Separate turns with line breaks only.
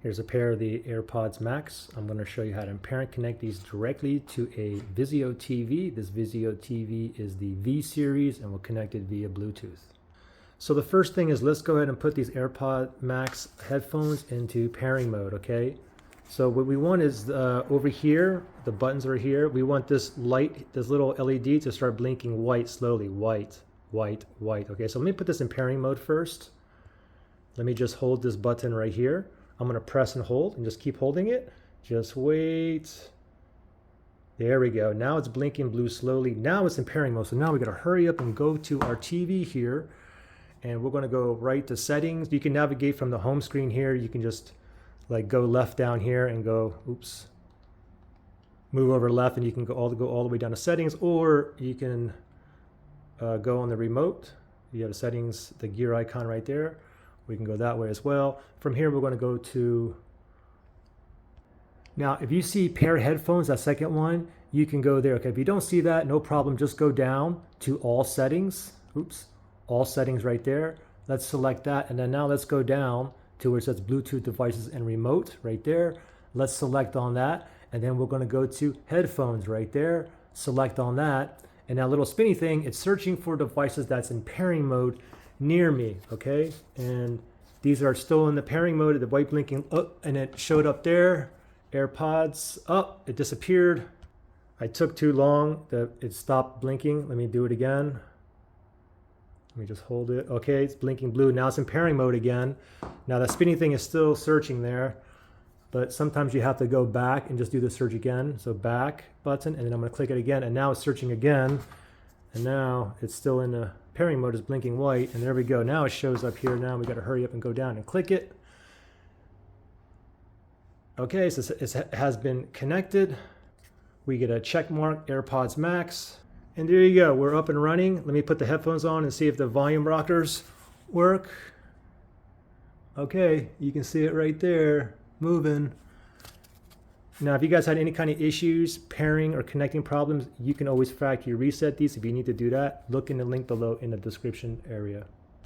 Here's a pair of the AirPods Max. I'm going to show you how to pair and connect these directly to a Vizio TV. This Vizio TV is the V series and we'll connect it via Bluetooth. So the first thing is, let's go ahead and put these AirPods Max headphones into pairing mode, okay? So what we want is over here, the buttons are here. We want this light, this little LED to start blinking white slowly. White, white, white. Okay, so let me put this in pairing mode first. Let me just hold this button right here. I'm going to press and hold and just keep holding it. Just wait. There we go. Now it's blinking blue slowly. Now it's in pairing mode. So now we got to hurry up and go to our TV here. And we're going to go right to settings. You can navigate from the home screen here. You can just like go left down here and go, oops, move over left, and you can go all the way down to settings, or you can go on the remote. You have the settings, the gear icon right there. We can go that way as well. From here, we're going to go to, now if you see pair headphones, that second one, you can go there. Okay, if you don't see that, no problem. Just go down to all settings. Oops, all settings right there. Let's select that, and then now let's go down to where it says Bluetooth devices and remote right there. Let's select on that, and then we're going to go to headphones right there. Select on that, and that little spinny thing, it's searching for devices that's in pairing mode near me, okay? And these are still in the pairing mode, the white blinking up, and it showed up there. AirPods up, it disappeared. I took too long that it stopped blinking. Let me do it again. Let me just hold it. Okay, it's blinking blue. Now it's in pairing mode again. Now that spinning thing is still searching there, but sometimes you have to go back and just do the search again. So back button, and then I'm gonna click it again, and now it's searching again. And now it's still in the pairing mode, is blinking white, and there we go. Now it shows up here. Now we gotta hurry up and go down and click it. Okay, so it has been connected. We get a check mark, AirPods Max. And there you go, we're up and running. Let me put the headphones on and see if the volume rockers work. Okay, you can see it right there, moving. Now, if you guys had any kind of issues, pairing or connecting problems, you can always factory reset these. If you need to do that, look in the link below in the description area.